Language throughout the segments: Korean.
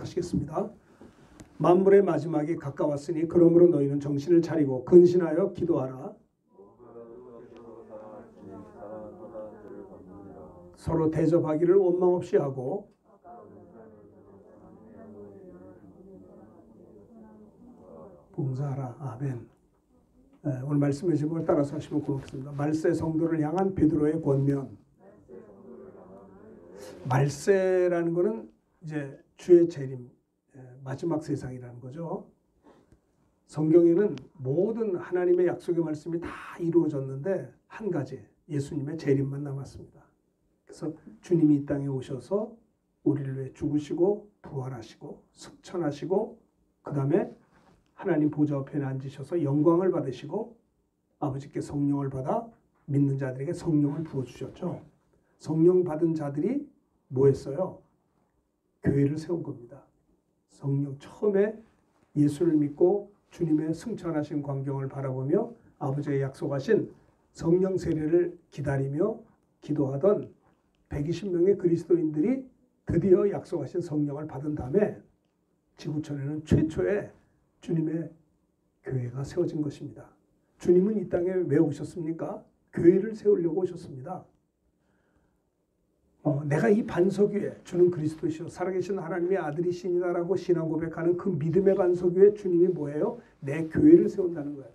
하시겠습니다. 만물의 마지막이 가까웠으니 그러므로 너희는 정신을 차리고 근신하여 기도하라. 서로 대접하기를 원망 없이 하고 봉사하라. 아멘. 오늘 말씀의 제목을 따라서 하시면 고맙겠습니다. 말세 성도를 향한 베드로의 권면. 말세라는 것은 이제 주의 재림, 마지막 세상이라는 거죠. 성경에는 모든 하나님의 약속의 말씀이 다 이루어졌는데 한 가지, 예수님의 재림만 남았습니다. 그래서 주님이 이 땅에 오셔서 우리를 위해 죽으시고 부활하시고 승천하시고 그 다음에 하나님 보좌 우편에 앉으셔서 영광을 받으시고 아버지께 성령을 받아 믿는 자들에게 성령을 부어주셨죠. 성령 받은 자들이 뭐 했어요? 교회를 세운 겁니다. 성령 처음에 예수를 믿고 주님의 승천하신 광경을 바라보며 아버지의 약속하신 성령 세례를 기다리며 기도하던 120명의 그리스도인들이 드디어 약속하신 성령을 받은 다음에 지구촌에는 최초의 주님의 교회가 세워진 것입니다. 주님은 이 땅에 왜 오셨습니까? 교회를 세우려고 오셨습니다. 내가 이 반석 위에 주는 그리스도시요 살아계신 하나님의 아들이시니다라고 신앙 고백하는 그 믿음의 반석 위에 주님이 뭐예요? 내 교회를 세운다는 거예요.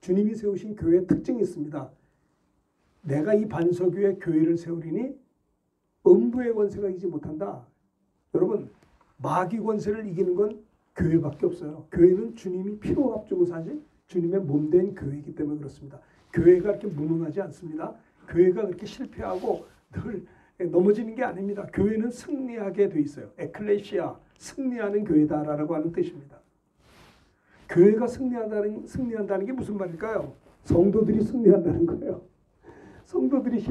주님이 세우신 교회의 특징이 있습니다. 내가 이 반석 위에 교회를 세우리니 음부의 권세가 이기지 못한다. 여러분, 마귀 권세를 이기는 건 교회밖에 없어요. 교회는 주님이 피로 합주고 사신 주님의 몸된 교회이기 때문에 그렇습니다. 교회가 그렇게 무능하지 않습니다. 교회가 그렇게 실패하고 늘 넘어지는 게 아닙니다. 교회는 승리하게 돼 있어요. 에클레시아, 승리하는 교회다라고 하는 뜻입니다. 교회가 승리한다는 게 무슨 말일까요? 성도들이 승리한다는 거예요. 성도들이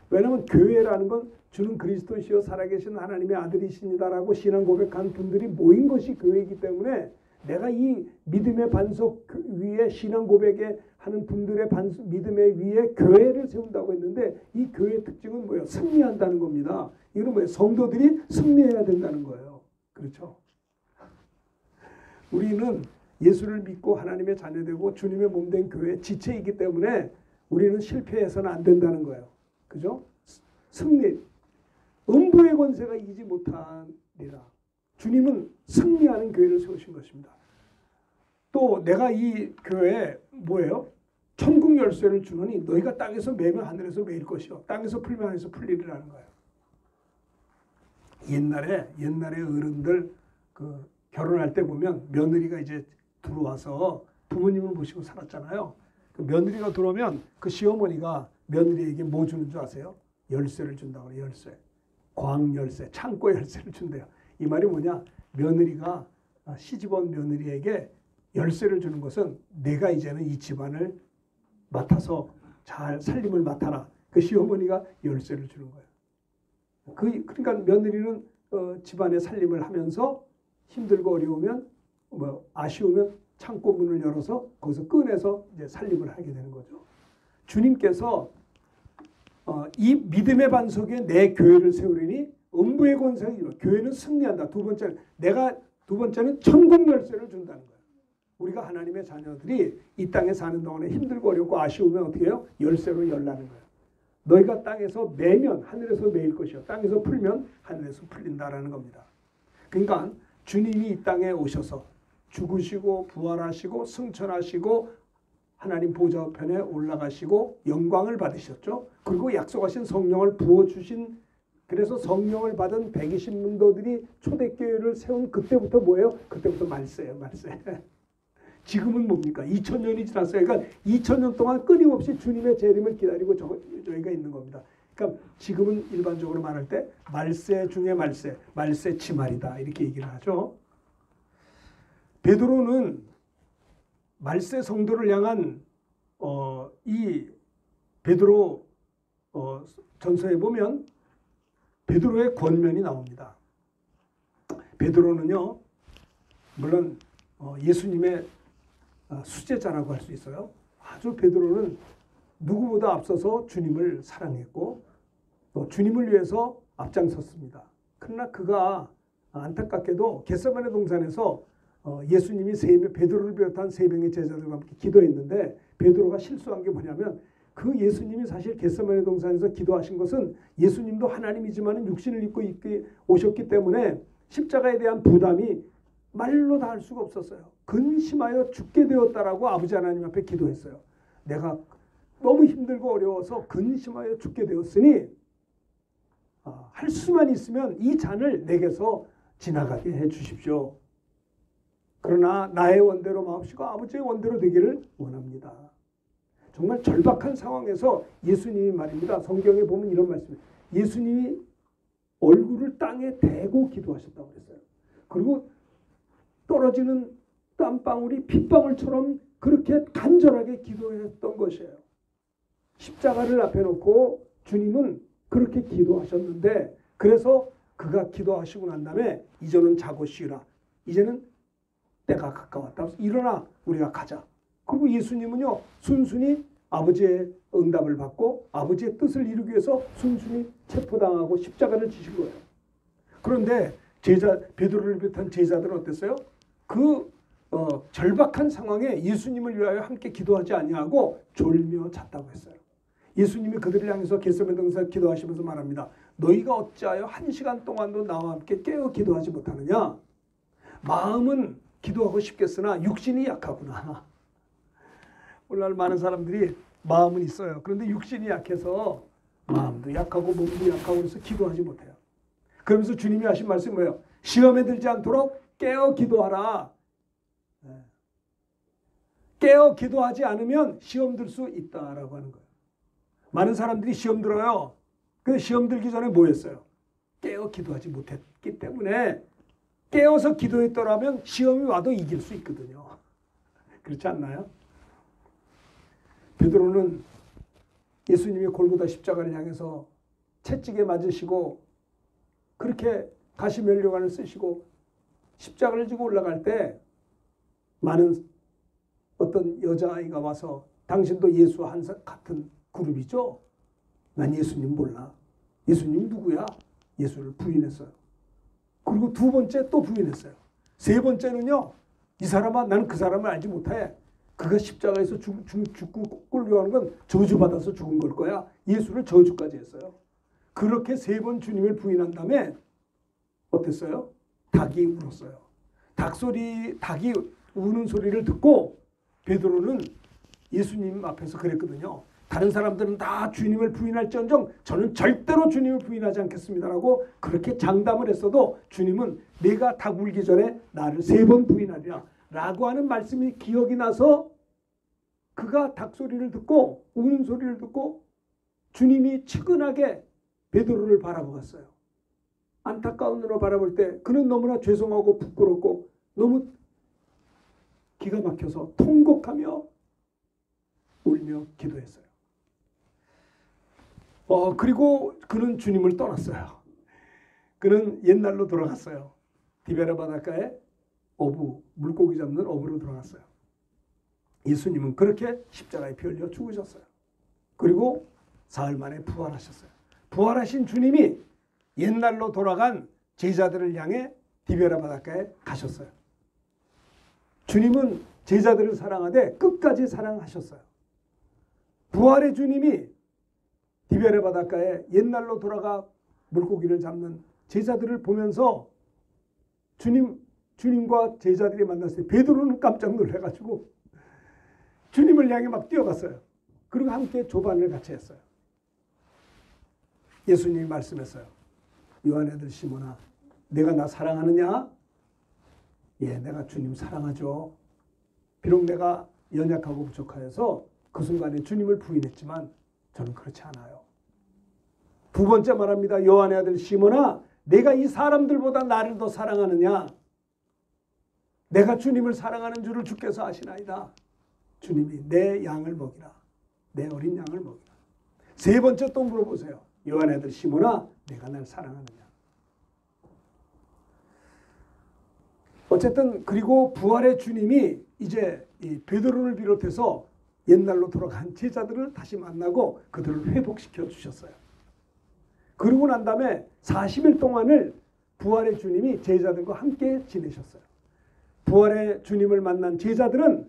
왜냐하면 교회라는 건 주는 그리스도시요 살아계신 하나님의 아들이십니다라고 신앙 고백한 분들이 모인 것이 교회이기 때문에 내가 이 믿음의 반석 위에 신앙 고백에 하는 분들의 믿음의 위에 교회를 세운다고 했는데 이 교회의 특징은 뭐예요? 승리한다는 겁니다. 이건 뭐예요? 성도들이 승리해야 된다는 거예요. 그렇죠? 우리는 예수를 믿고 하나님의 자녀되고 주님의 몸된 교회의 지체이기 때문에 우리는 실패해서는 안 된다는 거예요. 그죠? 승리. 음부의 권세가 이기지 못하리라. 주님은 승리하는 교회를 세우신 것입니다. 또 내가 이 교회에 뭐예요? 천국 열쇠를 주노니 너희가 땅에서 매면 하늘에서 매일 것이요 땅에서 풀면 하늘에서 풀리리라는 거예요. 옛날에 어른들 그 결혼할 때 보면 며느리가 이제 들어와서 부모님을 모시고 살았잖아요. 그 며느리가 들어오면 그 시어머니가 며느리에게 뭐 주는 줄 아세요? 열쇠를 준다고 해요. 열쇠. 광열쇠, 창고 열쇠를 준대요. 이 말이 뭐냐? 며느리가 시집온 며느리에게 열쇠를 주는 것은 내가 이제는 이 집안을 맡아서 잘 살림을 맡아라. 그 시어머니가 열쇠를 주는 거예요. 그러니까 며느리는 집안의 살림을 하면서 힘들고 어려우면 아쉬우면 창고 문을 열어서 거기서 꺼내서 이제 살림을 하게 되는 거죠. 주님께서 이 믿음의 반석 위에 내 교회를 세우리니 음부의 권세가 교회는 승리한다. 두 번째는 천국 열쇠를 준다는 거예요. 우리가 하나님의 자녀들이 이 땅에 사는 동안에 힘들고 어렵고 아쉬우면 어떻게 해요? 열쇠로 열라는 거예요. 너희가 땅에서 매면 하늘에서 매일 것이요 땅에서 풀면 하늘에서 풀린다라는 겁니다. 그러니까 주님이 이 땅에 오셔서 죽으시고 부활하시고 승천하시고 하나님 보좌 우편에 올라가시고 영광을 받으셨죠. 그리고 약속하신 성령을 부어주신 그래서 성령을 받은 120문도들이 초대교회를 세운 그때부터 뭐예요? 그때부터 말세예요. 말세. 지금은 뭡니까? 2000년이 지났어요. 그러니까 2000년 동안 끊임없이 주님의 재림을 기다리고 저희가 있는 겁니다. 그러니까 지금은 일반적으로 말할 때 말세 중에 말세 치말이다 이렇게 얘기를 하죠. 베드로는 말세 성도를 향한 이 베드로 전서에 보면 베드로의 권면이 나옵니다. 베드로는요, 물론 예수님의 수제자라고 할 수 있어요. 아주 베드로는 누구보다 앞서서 주님을 사랑했고 또 주님을 위해서 앞장섰습니다. 그러나 그가 안타깝게도 겟세마네 동산에서 예수님이 베드로를 비롯한 3명의 제자들과 함께 기도했는데 베드로가 실수한 게 뭐냐면 그 예수님이 사실 겟세마네 동산에서 기도하신 것은 예수님도 하나님이지만 육신을 입고 오셨기 때문에 십자가에 대한 부담이 말로 다 할 수가 없었어요. 근심하여 죽게 되었다라고 아버지 하나님 앞에 기도했어요. 내가 너무 힘들고 어려워서 근심하여 죽게 되었으니 할 수만 있으면 이 잔을 내게서 지나가게 해 주십시오. 그러나 나의 원대로 마옵시고 아버지의 원대로 되기를 원합니다. 정말 절박한 상황에서 예수님이 말입니다. 성경에 보면 이런 말씀이에요. 예수님이 얼굴을 땅에 대고 기도하셨다고 그랬어요. 그리고 떨어지는 땀방울이 핏방울처럼 그렇게 간절하게 기도했던 것이에요. 십자가를 앞에 놓고 주님은 그렇게 기도하셨는데 그래서 그가 기도하시고 난 다음에 이제는 자고 쉬라. 이제는 때가 가까웠다. 일어나 우리가 가자. 그리고 예수님은요 순순히 아버지의 응답을 받고 아버지의 뜻을 이루기 위해서 순순히 체포당하고 십자가를 지신 거예요. 그런데 베드로를 비롯한 제자들은 어땠어요? 그 절박한 상황에 예수님을 위하여 함께 기도하지 아니하고 졸며 잤다고 했어요. 예수님이 그들을 향해서 겟세마네 동산에서 기도하시면서 말합니다. 너희가 어찌하여 1시간 동안도 나와 함께 깨어 기도하지 못하느냐? 마음은 기도하고 싶겠으나 육신이 약하구나. 오늘날 많은 사람들이 마음은 있어요. 그런데 육신이 약해서 마음도 약하고 몸도 약하고 그래서 기도하지 못해요. 그러면서 주님이 하신 말씀이 뭐예요? 시험에 들지 않도록 깨어 기도하라. 깨어 기도하지 않으면 시험 들 수 있다라고 하는 거예요. 많은 사람들이 시험 들어요. 근데 시험 들기 전에 뭐 했어요? 깨어 기도하지 못했기 때문에 깨어서 기도했더라면 시험이 와도 이길 수 있거든요. 그렇지 않나요? 베드로는 예수님이 골고다 십자가를 향해서 채찍에 맞으시고 그렇게 가시면류관을 쓰시고 십자가를 지고 올라갈 때 많은 어떤 여자아이가 와서 당신도 예수 같은 그룹이죠? 난 예수님 몰라. 예수님 누구야? 예수를 부인했어요. 그리고 2번째 또 부인했어요. 3번째는요. 이 사람아 나는 그 사람을 알지 못해. 그가 십자가에서 죽고 꼴려가는 건 저주받아서 죽은 걸 거야. 예수를 저주까지 했어요. 그렇게 3번 주님을 부인한 다음에 어땠어요? 닭이 울었어요. 닭이 우는 소리를 듣고 베드로는 예수님 앞에서 그랬거든요. 다른 사람들은 다 주님을 부인할지언정 저는 절대로 주님을 부인하지 않겠습니다라고 그렇게 장담을 했어도 주님은 내가 닭 울기 전에 나를 3번 부인하리라 라고 하는 말씀이 기억이 나서 그가 닭 소리를 듣고 우는 소리를 듣고 주님이 측은하게 베드로를 바라보았어요. 안타까운 눈으로 바라볼 때 그는 너무나 죄송하고 부끄럽고 너무 기가 막혀서 통곡하며 울며 기도했어요. 그리고 그는 주님을 떠났어요. 그는 옛날로 돌아갔어요. 디베라 바닷가에 물고기 잡는 어부로 돌아갔어요. 예수님은 그렇게 십자가에 피 흘려 죽으셨어요. 그리고 사흘 만에 부활하셨어요. 부활하신 주님이 옛날로 돌아간 제자들을 향해 디베라 바닷가에 가셨어요. 주님은 제자들을 사랑하되 끝까지 사랑하셨어요. 부활의 주님이 디베레 바닷가에 옛날로 돌아가 물고기를 잡는 제자들을 보면서 주님과 제자들이 만났을 때 베드로는 깜짝 놀라가지고 주님을 향해 막 뛰어갔어요. 그리고 함께 조반을 같이 했어요. 예수님이 말씀했어요. 요한의 아들 시몬아, 내가 나 사랑하느냐? 예, 내가 주님 사랑하죠. 비록 내가 연약하고 부족하여서 그 순간에 주님을 부인했지만 저는 그렇지 않아요. 2번째 말합니다. 요한의 아들 시몬아, 내가 이 사람들보다 나를 더 사랑하느냐? 내가 주님을 사랑하는 줄을 주께서 아시나이다. 주님이 내 양을 먹이라. 내 어린 양을 먹이라. 3번째 또 물어보세요. 요한의 아들 시몬아, 내가 날 사랑하느냐? 어쨌든 그리고 부활의 주님이 이제 이 베드로를 비롯해서 옛날로 돌아간 제자들을 다시 만나고 그들을 회복시켜 주셨어요. 그러고 난 다음에 40일 동안을 부활의 주님이 제자들과 함께 지내셨어요. 부활의 주님을 만난 제자들은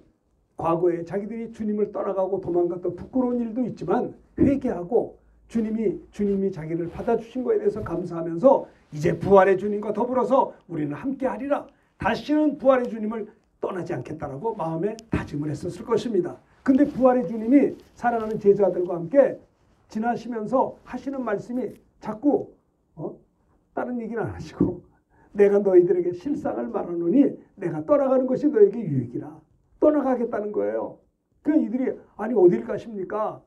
과거에 자기들이 주님을 떠나가고 도망갔던 부끄러운 일도 있지만 회개하고 주님이 자기를 받아주신 것에 대해서 감사하면서 이제 부활의 주님과 더불어서 우리는 함께 하리라. 다시는 부활의 주님을 떠나지 않겠다라고 마음에 다짐을 했었을 것입니다. 근데 부활의 주님이 사랑하는 제자들과 함께 지나시면서 하시는 말씀이 자꾸 다른 얘기는 안 하시고 내가 너희들에게 실상을 말하노니 내가 떠나가는 것이 너에게 유익이라. 떠나가겠다는 거예요. 그러니까 이들이 아니 어딜 가십니까?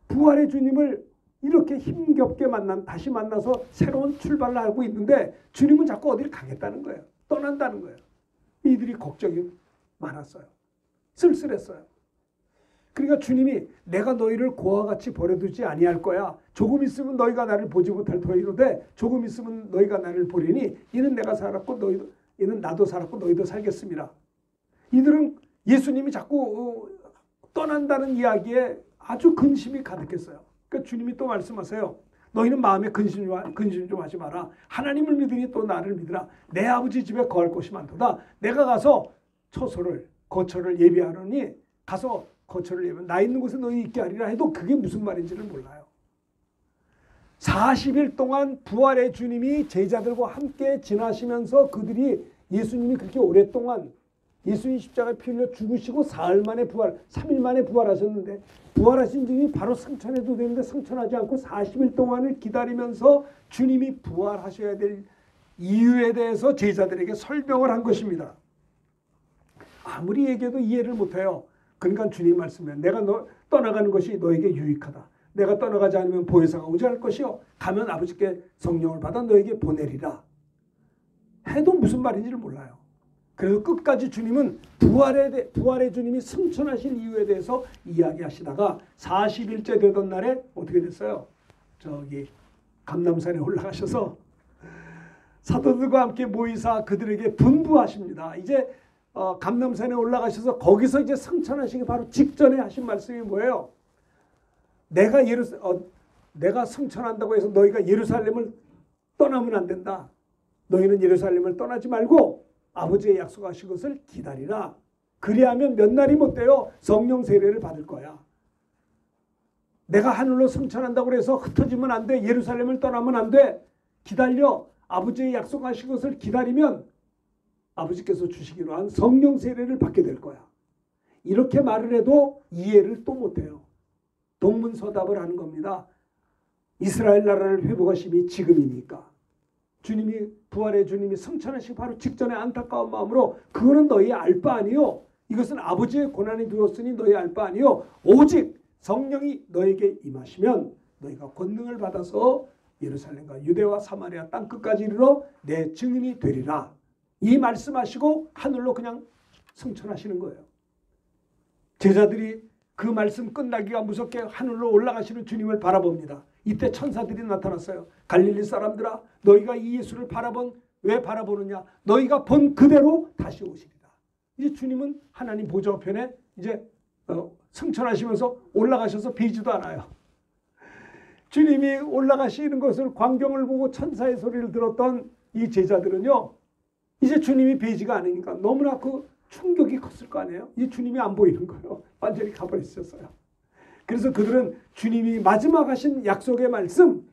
부활의 주님을 이렇게 힘겹게 다시 만나서 새로운 출발을 하고 있는데 주님은 자꾸 어딜 가겠다는 거예요. 떠난다는 거예요. 이들이 걱정이 많았어요. 쓸쓸했어요. 그러니까 주님이 내가 너희를 고와 같이 버려두지 아니할 거야. 조금 있으면 너희가 나를 보지 못할 터이로되 조금 있으면 너희가 나를 보리니 이는 내가 살았고 이는 나도 살았고 너희도 살겠습니다. 이들은 예수님이 자꾸 떠난다는 이야기에 아주 근심이 가득했어요. 그러니까 주님이 또 말씀하세요. 너희는 마음에 근심 좀 하지 마라. 하나님을 믿으니 또 나를 믿으라. 내 아버지 집에 거할 곳이 많도다. 내가 가서 거처를 예비하노니 가서 거처를 예비하면 나 있는 곳에 너희 있게 하리라 해도 그게 무슨 말인지를 몰라요. 40일 동안 부활의 주님이 제자들과 함께 지나시면서 그들이 예수님이 그렇게 오랫동안 예수님 십자가에 피 흘려 죽으시고 3일 만에 부활하셨는데 부활하신 주님이 바로 승천해도 되는데 승천하지 않고 40일 동안을 기다리면서 주님이 부활하셔야 될 이유에 대해서 제자들에게 설명을 한 것입니다. 아무리 얘기해도 이해를 못해요. 그러니까 주님 말씀에 내가 떠나가는 것이 너에게 유익하다. 내가 떠나가지 않으면 보혜사가 오지 않을 것이요. 가면 아버지께 성령을 받아 너에게 보내리라. 해도 무슨 말인지를 몰라요. 그래서 끝까지 주님은 부활의 주님이 승천하신 이유에 대해서 이야기하시다가 40일째 되던 날에 어떻게 됐어요? 저기 감람산에 올라가셔서 사도들과 함께 모이사 그들에게 분부하십니다. 이제 감람산에 올라가셔서 거기서 이제 승천하시기 바로 직전에 하신 말씀이 뭐예요? 내가 승천한다고 해서 너희가 예루살렘을 떠나면 안 된다. 너희는 예루살렘을 떠나지 말고 아버지의 약속하신 것을 기다리라. 그리하면 몇 날이 못 돼요. 성령 세례를 받을 거야. 내가 하늘로 승천한다고 해서 흩어지면 안 돼. 예루살렘을 떠나면 안 돼. 기다려. 아버지의 약속하신 것을 기다리면 아버지께서 주시기로 한 성령 세례를 받게 될 거야. 이렇게 말을 해도 이해를 또 못해요. 동문서답을 하는 겁니다. 이스라엘 나라를 회복하심이 지금이니까. 부활의 주님이 승천하시기 바로 직전에 안타까운 마음으로 그거는 너희 알 바 아니요. 이것은 아버지의 고난이 되었으니 너희 알 바 아니요. 오직 성령이 너에게 임하시면 너희가 권능을 받아서 예루살렘과 유대와 사마리아 땅끝까지 이르러 내 증인이 되리라. 이 말씀하시고 하늘로 그냥 승천하시는 거예요. 제자들이 그 말씀 끝나기가 무섭게 하늘로 올라가시는 주님을 바라봅니다. 이때 천사들이 나타났어요. 갈릴리 사람들아 너희가 이 예수를 왜 바라보느냐. 너희가 본 그대로 다시 오시리라. 이제 주님은 하나님 보좌 우편에 이제 승천하시면서 올라가셔서 비지도 않아요. 주님이 올라가시는 것을 광경을 보고 천사의 소리를 들었던 이 제자들은요. 이제 주님이 비지가 않으니까 너무나 그 충격이 컸을 거 아니에요. 이 주님이 안 보이는 거예요. 완전히 가버리셨어요. 그래서 그들은 주님이 마지막 하신 약속의 말씀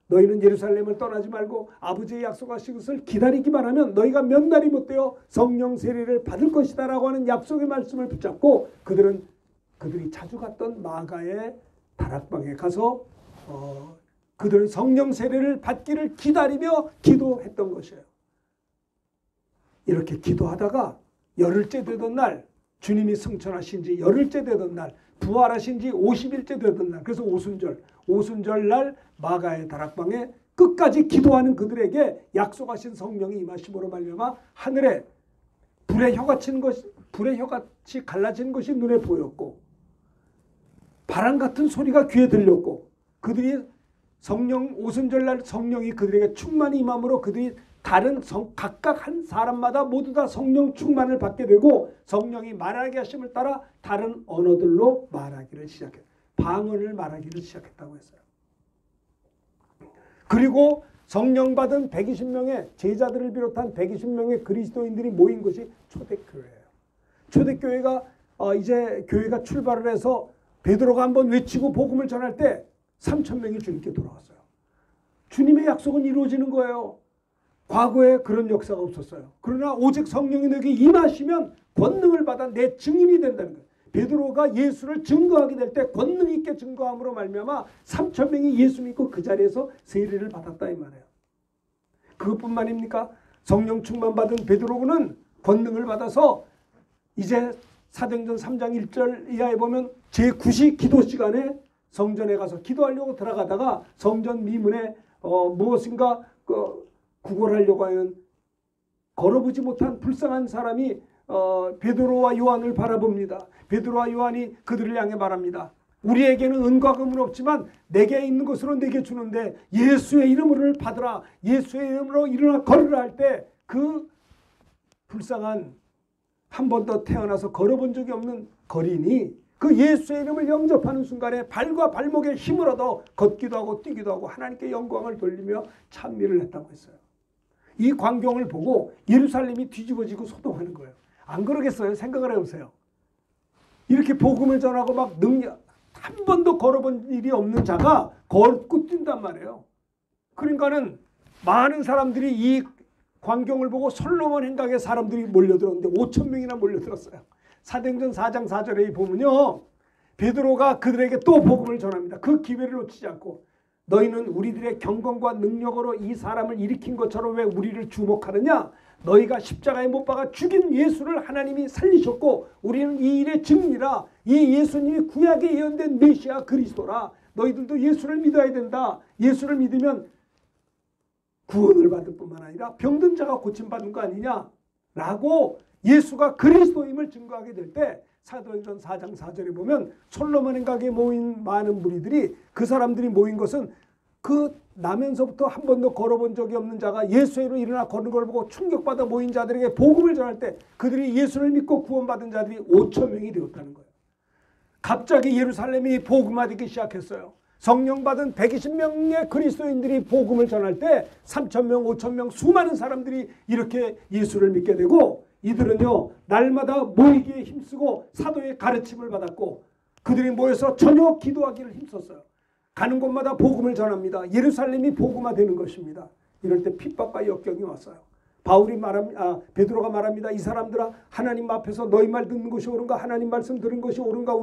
너희는 예루살렘을 떠나지 말고 아버지의 약속하신 것을 기다리기만 하면 너희가 몇 날이 못 되어 성령 세례를 받을 것이다 라고 하는 약속의 말씀을 붙잡고 그들이 자주 갔던 마가의 다락방에 가서 그들은 성령 세례를 받기를 기다리며 기도했던 것이에요. 이렇게 기도하다가 열흘째 되던 날 주님이 승천하신 지 열흘째 되던 날 부활하신 지 50일째 되던 날 그래서 오순절 날 마가의 다락방에 끝까지 기도하는 그들에게 약속하신 성령이 임하심으로 말미암아 하늘에 불의 혀같이 갈라진 것이 눈에 보였고 바람 같은 소리가 귀에 들렸고 그들이 오순절 날 성령이 그들에게 충만히 임함으로 그들이 각각 한 사람마다 모두 다 성령 충만을 받게 되고 성령이 말하게 하심을 따라 다른 언어들로 말하기를 시작했다. 방언을 말하기를 시작했다고 했어요. 그리고 성령 받은 120명의 제자들을 비롯한 120명의 그리스도인들이 모인 것이 초대교회예요. 초대교회가 이제 교회가 출발을 해서 베드로가 한번 외치고 복음을 전할 때 3,000명이 주님께 돌아왔어요. 주님의 약속은 이루어지는 거예요. 과거에 그런 역사가 없었어요. 그러나 오직 성령이 너에게 임하시면 권능을 받아 내 증인이 된다는 거예요. 베드로가 예수를 증거하게 될 때 권능 있게 증거함으로 말미암아 3,000명이 예수 믿고 그 자리에서 세례를 받았다 이 말이에요. 그것뿐만입니까? 성령 충만 받은 베드로는 권능을 받아서 이제 사도행전 3장 1절 이하에 보면 제9시 기도 시간에 성전에 가서 기도하려고 들어가다가 성전 미문에 무엇인가 구걸하려고 하는 걸어보지 못한 불쌍한 사람이 베드로와 요한을 바라봅니다. 베드로와 요한이 그들을 향해 말합니다. 우리에게는 은과 금은 없지만 내게 있는 것으로 내게 주는데 예수의 이름을 받으라. 예수의 이름으로 일어나 걸으라 할 때 그 불쌍한 한 번도 태어나서 걸어본 적이 없는 거린이 그 예수의 이름을 영접하는 순간에 발과 발목에 힘을 얻어 걷기도 하고 뛰기도 하고 하나님께 영광을 돌리며 찬미를 했다고 했어요. 이 광경을 보고 예루살렘이 뒤집어지고 소동하는 거예요. 안 그러겠어요? 생각을 해보세요. 이렇게 복음을 전하고 막 능력 한 번도 걸어본 일이 없는 자가 걷고 뛴단 말이에요. 그러니까는 많은 사람들이 이 광경을 보고 솔로몬 행각에 사람들이 몰려들었는데 5,000명이나 몰려들었어요. 사도행전 4장 4절에 보면요. 베드로가 그들에게 또 복음을 전합니다. 그 기회를 놓치지 않고 너희는 우리들의 경건과 능력으로 이 사람을 일으킨 것처럼 왜 우리를 주목하느냐? 너희가 십자가에 못 박아 죽인 예수를 하나님이 살리셨고 우리는 이 일의 증인이라. 이 예수님이 구약에 예언된 메시아 그리스도라. 너희들도 예수를 믿어야 된다. 예수를 믿으면 구원을 받을 뿐만 아니라 병든 자가 고침받은 거 아니냐? 라고 예수가 그리스도임을 증거하게 될 때 사도행전 4장 4절에 보면 솔로몬 행각에 모인 많은 무리들이 그 사람들이 모인 것은 그 나면서부터 한 번도 걸어본 적이 없는 자가 예수의 이름으로 일어나 걷는 걸 보고 충격받아 모인 자들에게 복음을 전할 때 그들이 예수를 믿고 구원받은 자들이 5,000명이 되었다는 거예요. 갑자기 예루살렘이 복음화되기 시작했어요. 성령 받은 120명의 그리스도인들이 복음을 전할 때 3,000명, 5,000명 수많은 사람들이 이렇게 예수를 믿게 되고 이들은요 날마다 모이기에 힘쓰고 사도의 가르침을 받았고 그들이 모여서 저녁 기도하기를 힘썼어요. 가는 곳마다 복음을 전합니다. 예루살렘이 복음화되는 것입니다. 이럴 때 핍박과 역경이 왔어요. 베드로가 말합니다. 이 사람들아 하나님 앞에서 너희 말 듣는 것이 옳은가 하나님 말씀 들은 것이 옳은가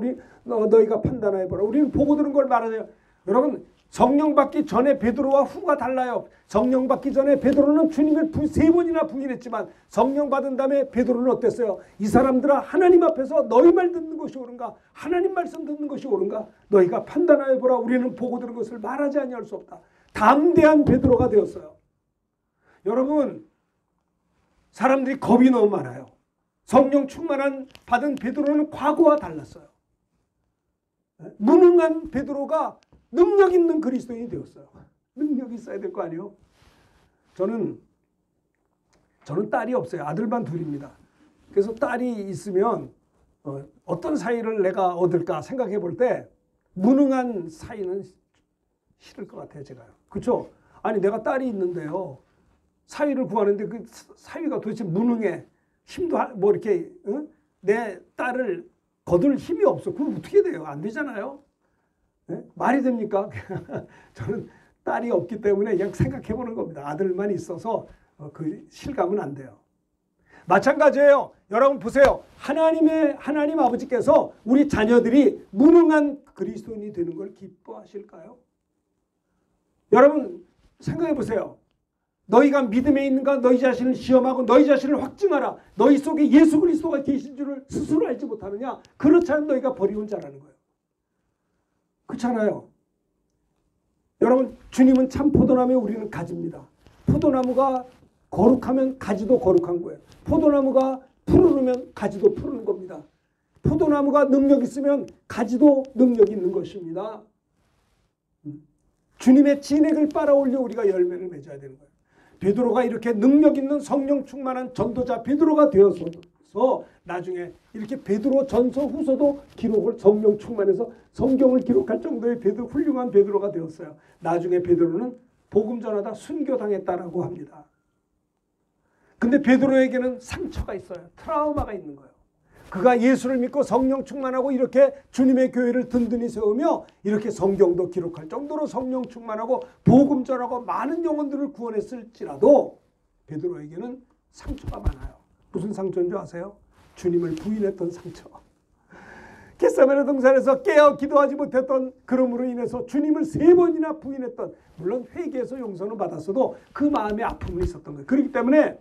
너희가 판단해보라. 우리는 보고 들은 걸 말하세요. 여러분 성령 받기 전에 베드로와 후가 달라요. 성령 받기 전에 베드로는 주님을 3번이나 부인했지만 성령 받은 다음에 베드로는 어땠어요? 이 사람들아 하나님 앞에서 너희 말 듣는 것이 옳은가 하나님 말씀 듣는 것이 옳은가 너희가 판단해보라. 우리는 보고 들은 것을 말하지 아니할 수 없다. 담대한 베드로가 되었어요. 여러분 사람들이 겁이 너무 많아요. 성령 충만한 받은 베드로는 과거와 달랐어요. 무능한 베드로가 능력 있는 그리스도인이 되었어요. 능력이 있어야 될 거 아니에요? 저는 딸이 없어요. 아들만 둘입니다. 그래서 딸이 있으면 어떤 사이를 내가 얻을까 생각해 볼 때 무능한 사이는 싫을 것 같아요. 제가요. 그렇죠? 아니 내가 딸이 있는데요. 사위를 구하는데 그 사위가 도대체 무능해. 힘도 뭐 이렇게 내 딸을 거둘 힘이 없어. 그럼 어떻게 돼요? 안 되잖아요. 네? 말이 됩니까? 저는 딸이 없기 때문에 그냥 생각해 보는 겁니다. 아들만 있어서 그 실감은 안 돼요. 마찬가지예요. 여러분 보세요. 하나님 아버지께서 우리 자녀들이 무능한 그리스도인이 되는 걸 기뻐하실까요? 여러분 생각해 보세요. 너희가 믿음에 있는가 너희 자신을 시험하고 너희 자신을 확증하라. 너희 속에 예수 그리스도가 계신 줄을 스스로 알지 못하느냐. 그렇지 않은 너희가 버리운 자라는 거예요. 그렇잖아요. 여러분 주님은 참 포도나무에 우리는 가지입니다. 포도나무가 거룩하면 가지도 거룩한 거예요. 포도나무가 푸르르면 가지도 푸르는 겁니다. 포도나무가 능력 있으면 가지도 능력 있는 것입니다. 주님의 진액을 빨아올려 우리가 열매를 맺어야 되는 거예요. 베드로가 이렇게 능력 있는 성령 충만한 전도자 베드로가 되어서 나중에 이렇게 베드로 전서 후서도 기록을 성령 충만해서 성경을 기록할 정도의 훌륭한 베드로가 되었어요. 나중에 베드로는 복음 전하다 순교당했다라고 합니다. 근데 베드로에게는 상처가 있어요. 트라우마가 있는 거예요. 그가 예수를 믿고 성령 충만하고 이렇게 주님의 교회를 든든히 세우며 이렇게 성경도 기록할 정도로 성령 충만하고 복음 전하고 많은 영혼들을 구원했을지라도 베드로에게는 상처가 많아요. 무슨 상처인 줄 아세요? 주님을 부인했던 상처. 겟세마네 동산에서 깨어 기도하지 못했던 그럼으로 인해서 주님을 3번이나 부인했던, 물론 회개해서 용서는 받았어도 그 마음에 아픔이 있었던 거예요. 그렇기 때문에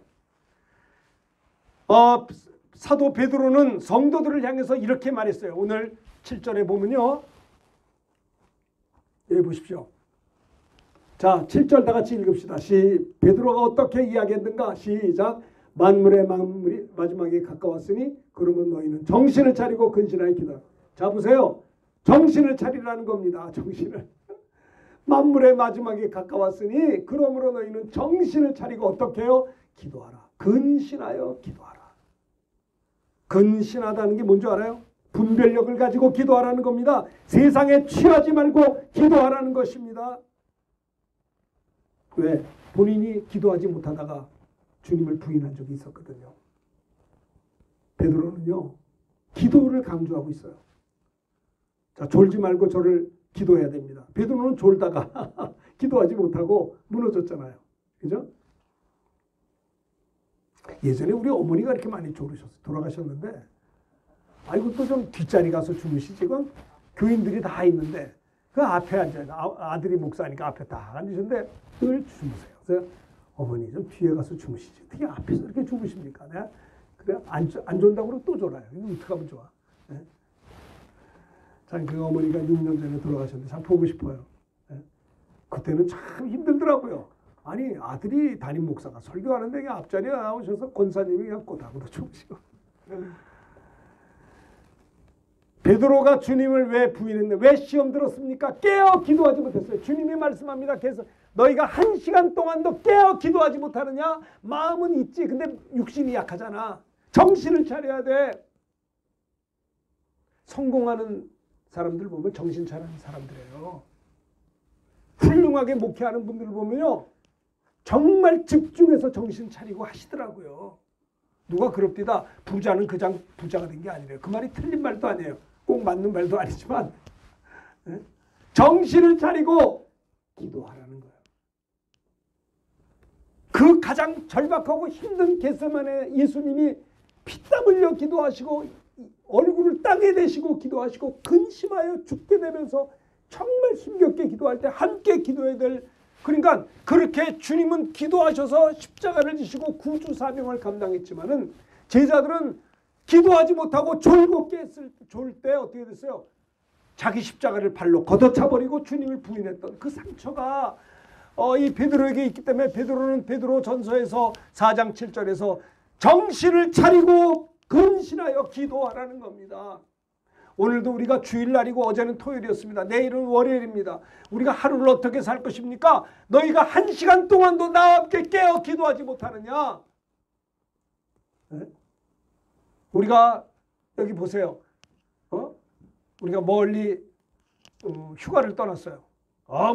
사도 베드로는 성도들을 향해서 이렇게 말했어요. 오늘 7절에 보면요. 여기 보십시오. 자, 7절 다 같이 읽읍시다. 베드로가 어떻게 이야기했는가? 시작. 만물의 마지막에 가까웠으니 그러면 너희는 정신을 차리고 근신하여 기도하라. 자, 보세요. 정신을 차리라는 겁니다. 정신을. 만물의 마지막에 가까웠으니 그러므로 너희는 정신을 차리고 어떻게 해요? 기도하라. 근신하여 기도하라. 근신하다는 게 뭔지 알아요? 분별력을 가지고 기도하라는 겁니다. 세상에 취하지 말고 기도하라는 것입니다. 왜? 본인이 기도하지 못하다가 주님을 부인한 적이 있었거든요. 베드로는요, 기도를 강조하고 있어요. 자, 졸지 말고 저를 기도해야 됩니다. 베드로는 졸다가 기도하지 못하고 무너졌잖아요. 그죠? 예전에 우리 어머니가 이렇게 많이 졸으셨어요. 돌아가셨는데, 아이고, 또 좀 뒷자리 가서 주무시지. 그 교인들이 다 있는데, 그 앞에 앉아요. 아들이 목사니까 앞에 다 앉으셨는데, 늘 주무세요. 그래서 어머니 좀 뒤에 가서 주무시지. 어떻게 앞에서 이렇게 주무십니까? 네? 그래, 안 존다고 그러면 또 졸아요. 이거 어떻게 하면 좋아? 네? 참, 그 어머니가 6년 전에 돌아가셨는데 참 보고 싶어요. 네? 그때는 참 힘들더라고요. 아니, 아들이 담임 목사가 설교하는데 그냥 앞자리에 나오셔서 권사님이 그냥 꼬닥으로 주무시고. 베드로가 주님을 왜 부인했는데, 왜 시험 들었습니까? 깨어 기도하지 못했어요. 주님이 말씀합니다. 그래서 너희가 1시간 동안도 깨어 기도하지 못하느냐? 마음은 있지. 근데 육신이 약하잖아. 정신을 차려야 돼. 성공하는 사람들 보면 정신 차리는 사람들이에요. 훌륭하게 목회하는 분들 보면요, 정말 집중해서 정신 차리고 하시더라고요. 누가 그럽디다 부자는 그냥 부자가 된 게 아니래요. 그 말이 틀린 말도 아니에요. 꼭 맞는 말도 아니지만 정신을 차리고 기도하라는 거예요. 그 가장 절박하고 힘든 겟세마네 예수님이 피땀 흘려 기도하시고 얼굴을 땅에 대시고 기도하시고 근심하여 죽게 되면서 정말 힘겹게 기도할 때 함께 기도해야 될, 그러니까 그렇게 주님은 기도하셔서 십자가를 지시고 구주 사명을 감당했지만은 제자들은 기도하지 못하고 졸고 졸 때 어떻게 됐어요? 자기 십자가를 발로 걷어차버리고 주님을 부인했던 그 상처가 이 베드로에게 있기 때문에 베드로는 베드로 전서에서 4장 7절에서 정신을 차리고 근신하여 기도하라는 겁니다. 오늘도 우리가 주일날이고 어제는 토요일이었습니다. 내일은 월요일입니다. 우리가 하루를 어떻게 살 것입니까? 너희가 1시간 동안도 나와 함께 깨어 기도하지 못하느냐? 네? 우리가 여기 보세요. 우리가 멀리 휴가를 떠났어요.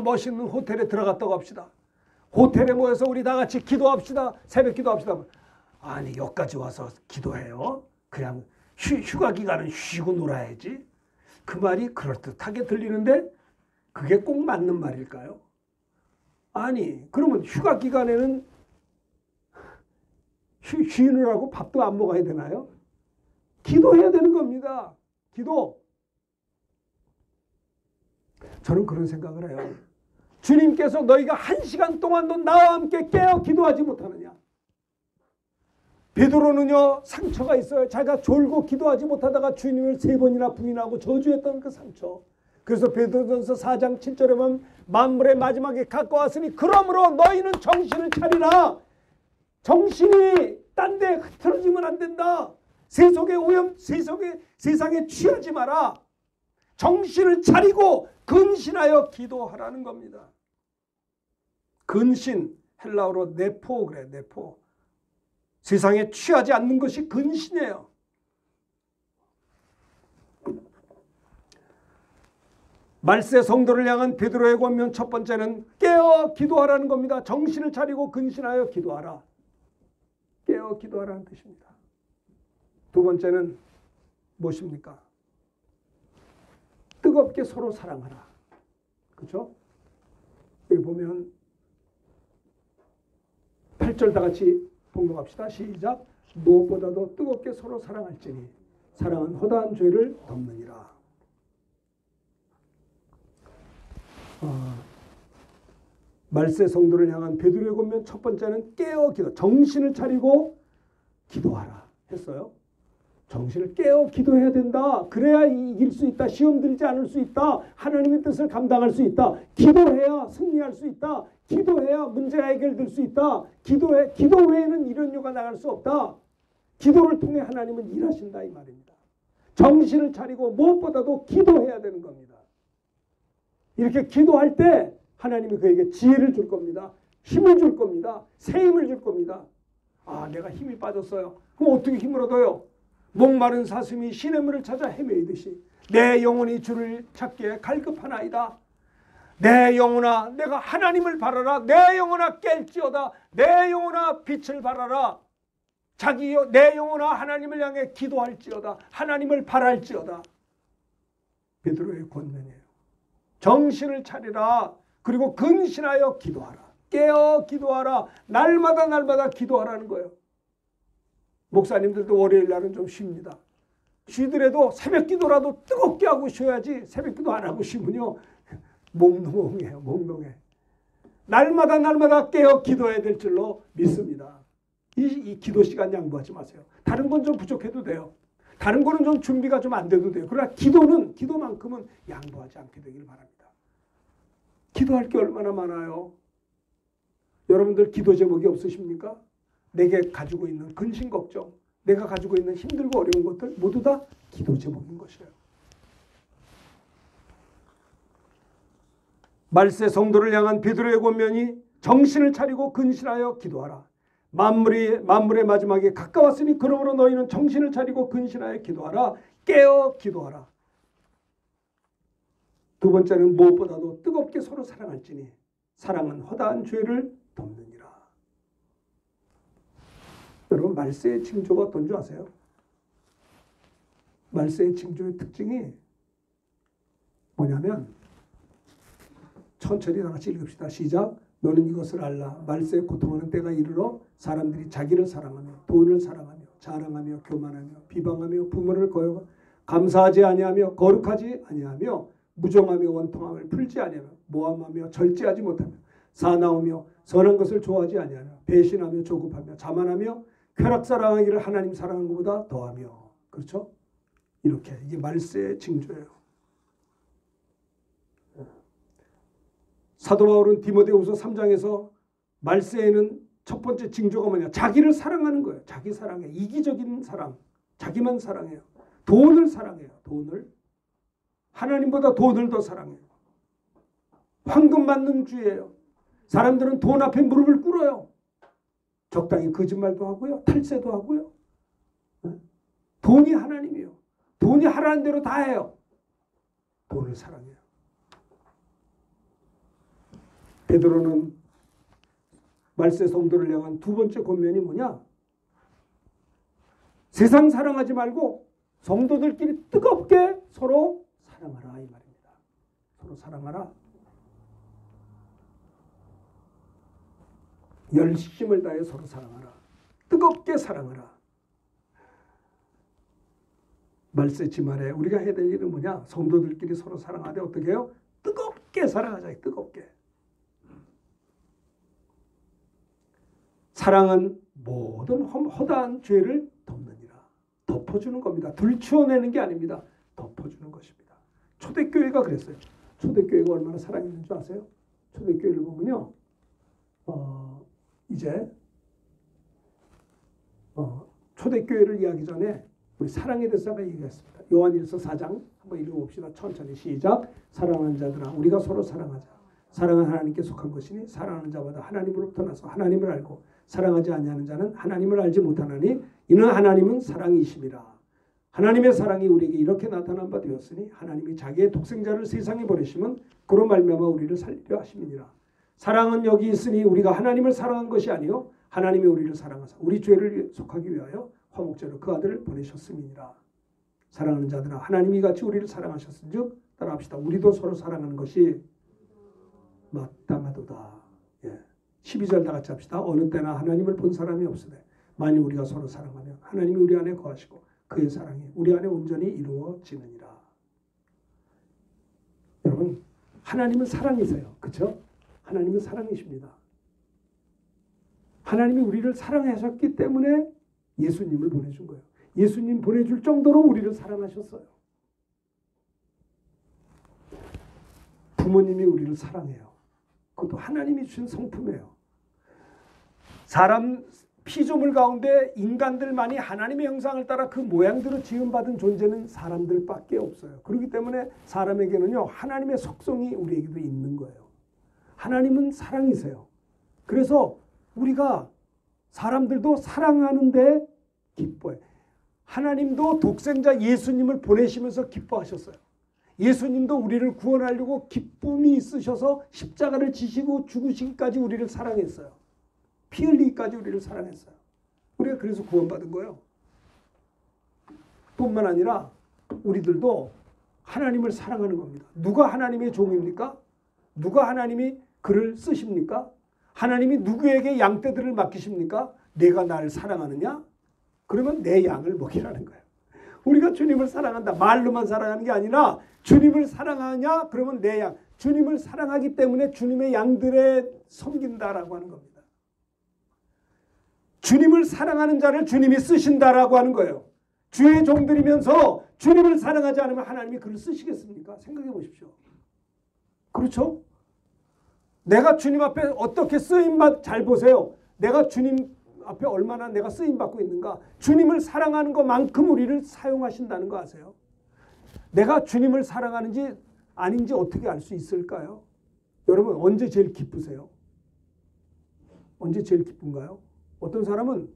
멋있는 호텔에 들어갔다고 합시다. 호텔에 모여서 우리 다 같이 기도합시다. 새벽 기도합시다. 아니, 여기까지 와서 기도해요? 그냥 휴가 기간은 쉬고 놀아야지. 그 말이 그럴듯하게 들리는데 그게 꼭 맞는 말일까요? 아니, 그러면 휴가 기간에는 쉬느라고 밥도 안 먹어야 되나요? 기도해야 되는 겁니다. 기도. 저는 그런 생각을 해요. 주님께서 너희가 1시간 동안도 나와 함께 깨어 기도하지 못하느냐? 베드로는요, 상처가 있어요. 자기가 졸고 기도하지 못하다가 주님을 3번이나 부인하고 저주했던 그 상처. 그래서 베드로전서 4장 7절에 보면 만물의 마지막에 가까웠으니 그러므로 너희는 정신을 차리라. 정신이 딴 데 흐트러지면 안 된다. 세상에 세상에 취하지 마라. 정신을 차리고 근신하여 기도하라는 겁니다. 근신, 헬라어로 네포 그래, 네포. 세상에 취하지 않는 것이 근신이에요. 말세 성도를 향한 베드로의 권면 첫 번째는 깨어 기도하라는 겁니다. 정신을 차리고 근신하여 기도하라. 깨어 기도하라는 뜻입니다. 두 번째는 무엇입니까? 뜨겁게 서로 사랑하라. 그렇죠? 여기 보면 8절 다 같이 봉독합시다. 시작. 무엇보다도 뜨겁게 서로 사랑할지니 사랑은 허다한 죄를 덮느니라. 말세 성도를 향한 베드로의 권면 첫 번째는 깨어 기도, 정신을 차리고 기도하라 했어요. 정신을 깨어 기도해야 된다. 그래야 이길 수 있다. 시험 들지 않을 수 있다. 하나님의 뜻을 감당할 수 있다. 기도해야 승리할 수 있다. 기도해야 문제가 해결될 수 있다. 기도 외에는 이런 유가 나갈 수 없다. 기도를 통해 하나님은 일하신다 이 말입니다. 정신을 차리고 무엇보다도 기도해야 되는 겁니다. 이렇게 기도할 때 하나님이 그에게 지혜를 줄 겁니다. 힘을 줄 겁니다. 새 힘을 줄 겁니다. 아, 내가 힘이 빠졌어요. 그럼 어떻게 힘을 얻어요? 목마른 사슴이 시냇물을 찾아 헤매이듯이 내 영혼이 주를 찾기에 갈급하나이다. 내 영혼아 내가 하나님을 바라라. 내 영혼아 깰지어다. 내 영혼아 빛을 바라라. 내 영혼아 하나님을 향해 기도할지어다. 하나님을 바랄지어다. 베드로의 권면이에요. 정신을 차리라. 그리고 근신하여 기도하라. 깨어 기도하라. 날마다 기도하라는 거예요. 목사님들도 월요일 날은 좀 쉽니다. 쉬더라도 새벽 기도라도 뜨겁게 하고 쉬어야지 새벽 기도 안 하고 쉬면요 몽롱해요. 몽롱해. 날마다 깨어 기도해야 될 줄로 믿습니다. 이 기도 시간 양보하지 마세요. 다른 건 좀 부족해도 돼요. 다른 거는 좀 준비가 좀 안 돼도 돼요. 그러나 기도만큼은 양보하지 않게 되길 바랍니다. 기도할 게 얼마나 많아요. 여러분들 기도 제목이 없으십니까? 내게 가지고 있는 근심 걱정, 내가 가지고 있는 힘들고 어려운 것들 모두 다 기도 제목인 것이에요. 말세 성도를 향한 베드로의 권면이 정신을 차리고 근신하여 기도하라. 만물의 마지막에 가까웠으니 그러므로 너희는 정신을 차리고 근신하여 기도하라. 깨어 기도하라. 두 번째는 무엇보다도 뜨겁게 서로 사랑할지니 사랑은 허다한 죄를 덮느니라. 여러분 말세의 징조가 어떤 줄 아세요? 말세의 징조의 특징이 뭐냐면 천천히 다 같이 읽읍시다. 시작. 너는 이것을 알라. 말세에 고통하는 때가 이르러 사람들이 자기를 사랑하며 돈을 사랑하며 자랑하며 교만하며 비방하며 부모를 거역하며 감사하지 아니하며 거룩하지 아니하며 무정하며 원통함을 풀지 아니하며 모함하며 절제하지 못하며 사나우며 선한 것을 좋아하지 아니하며 배신하며 조급하며 자만하며 쾌락 사랑하기를 하나님 사랑하는 것보다 더하며. 그렇죠? 이렇게 이게 말세의 징조예요. 사도 바울은 디모데후서 3장에서 말세에는 첫 번째 징조가 뭐냐? 자기를 사랑하는 거예요. 자기 사랑해. 이기적인 사랑. 자기만 사랑해요. 돈을 사랑해요. 돈을. 하나님보다 돈을 더 사랑해요. 황금만능주의예요. 사람들은 돈 앞에 무릎을 꿇어요. 적당히 거짓말도 하고요. 탈세도 하고요. 돈이 하나님이에요. 돈이 하라는 대로 다 해요. 돈을 사랑해요. 베드로는 말세 성도를 향한 두 번째 권면이 뭐냐? 세상 사랑하지 말고 성도들끼리 뜨겁게 서로 사랑하라 이 말입니다. 서로 사랑하라. 열심을 다해 서로 사랑하라. 뜨겁게 사랑하라. 말세 지말에 우리가 해야 될 일은 뭐냐? 성도들끼리 서로 사랑하되 어떻게 해요? 뜨겁게 사랑하자. 뜨겁게. 사랑은 모든 허다한 죄를 덮느니라. 덮어주는 겁니다. 들추어내는 게 아닙니다. 덮어주는 것입니다. 초대교회가 그랬어요. 초대교회가 얼마나 사랑이 있는 줄 아세요? 초대교회를 보면요. 이제 초대교회를 이해하기 전에 우리 사랑에 대해서 한번 얘기했습니다. 요한일서 4장 한번 읽어봅시다. 천천히 시작. 사랑하는 자들아 우리가 서로 사랑하자. 사랑은 하나님께 속한 것이니 사랑하는 자마다 하나님으로부터 나서 하나님을 알고 사랑하지 아니하는 자는 하나님을 알지 못하나니 이는 하나님은 사랑이심이라. 하나님의 사랑이 우리에게 이렇게 나타난 바 되었으니 하나님이 자기의 독생자를 세상에 보내시면 그로 말미암아 우리를 살리려 하심이니라. 사랑은 여기 있으니 우리가 하나님을 사랑한 것이 아니요 하나님이 우리를 사랑하사 우리 죄를 속하기 위하여 화목제로 그 아들을 보내셨음이니라. 사랑하는 자들아 하나님이 같이 우리를 사랑하셨은즉 따라합시다. 우리도 서로 사랑하는 것이 마땅하도다. 12절 다 같이 합시다. 어느 때나 하나님을 본 사람이 없으되 만일 우리가 서로 사랑하면 하나님이 우리 안에 거하시고 그의 사랑이 우리 안에 온전히 이루어지느니라. 여러분 하나님은 사랑이세요. 그렇죠? 하나님은 사랑이십니다. 하나님이 우리를 사랑하셨기 때문에 예수님을 보내준 거예요. 예수님 보내줄 정도로 우리를 사랑하셨어요. 부모님이 우리를 사랑해요. 그것도 하나님이 주신 성품이에요. 사람 피조물 가운데 인간들만이 하나님의 형상을 따라 그 모양대로 지음받은 존재는 사람들밖에 없어요. 그렇기 때문에 사람에게는요 하나님의 속성이 우리에게도 있는 거예요. 하나님은 사랑이세요. 그래서 우리가 사람들도 사랑하는데 기뻐해요. 하나님도 독생자 예수님을 보내시면서 기뻐하셨어요. 예수님도 우리를 구원하려고 기쁨이 있으셔서 십자가를 지시고 죽으시기까지 우리를 사랑했어요. 피 흘리기까지 우리를 사랑했어요. 우리가 그래서 구원받은 거예요. 뿐만 아니라 우리들도 하나님을 사랑하는 겁니다. 누가 하나님의 종입니까? 누가 하나님이 그를 쓰십니까? 하나님이 누구에게 양떼들을 맡기십니까? 내가 나를 사랑하느냐? 그러면 내 양을 먹이라는 거예요. 우리가 주님을 사랑한다. 말로만 사랑하는 게 아니라 주님을 사랑하냐? 그러면 내 양. 주님을 사랑하기 때문에 주님의 양들에 섬긴다라고 하는 겁니다. 주님을 사랑하는 자를 주님이 쓰신다라고 하는 거예요. 주의 종들이면서 주님을 사랑하지 않으면 하나님이 그를 쓰시겠습니까? 생각해 보십시오. 그렇죠? 내가 주님 앞에 어떻게 쓰임받 잘 보세요. 내가 주님 앞에 얼마나 내가 쓰임받고 있는가. 주님을 사랑하는 것만큼 우리를 사용하신다는 거 아세요? 내가 주님을 사랑하는지 아닌지 어떻게 알 수 있을까요? 여러분 언제 제일 기쁘세요? 언제 제일 기쁜가요? 어떤 사람은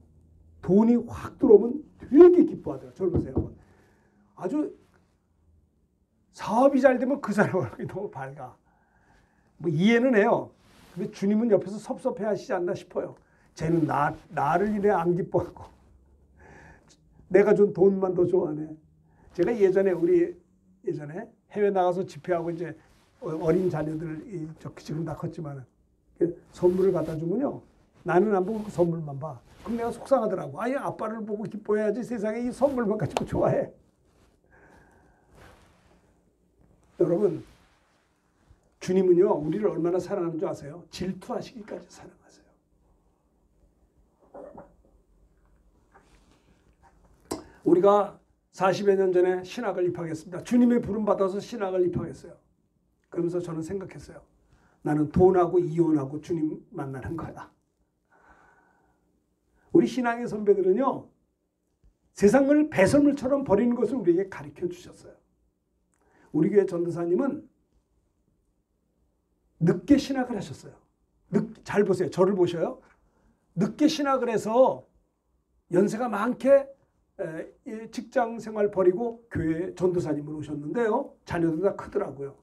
돈이 확 들어오면 되게 기뻐하더라고요. 저를 보세요. 아주 사업이 잘 되면 그 사람 얼굴이 너무 밝아. 뭐 이해는 해요. 근데 주님은 옆에서 섭섭해 하시지 않나 싶어요. 쟤는 나를 이래 안 기뻐하고 내가 준 돈만 더 좋아하네. 제가 예전에 해외 나가서 집회하고 이제 어린 자녀들 지금 다 컸지만 선물을 갖다 주면요. 나는 안 보고 그 선물만 봐. 그럼 내가 속상하더라고. 아예 아빠를 보고 기뻐해야지 세상에 이 선물만 가지고 좋아해. 여러분 주님은요 우리를 얼마나 사랑하는 줄 아세요? 질투하시기까지 사랑하세요. 우리가 40여 년 전에 신학을 입학했습니다. 주님의 부름 받아서 신학을 입학했어요. 그러면서 저는 생각했어요. 나는 돈하고 이혼하고 주님 만나는 거야. 우리 신앙의 선배들은요. 세상을 배설물처럼 버리는 것을 우리에게 가르쳐 주셨어요. 우리 교회 전도사님은 늦게 신학을 하셨어요. 잘 보세요. 저를 보셔요. 늦게 신학을 해서 연세가 많게 직장 생활 버리고 교회 전도사님으로 오셨는데요. 자녀들 다 크더라고요.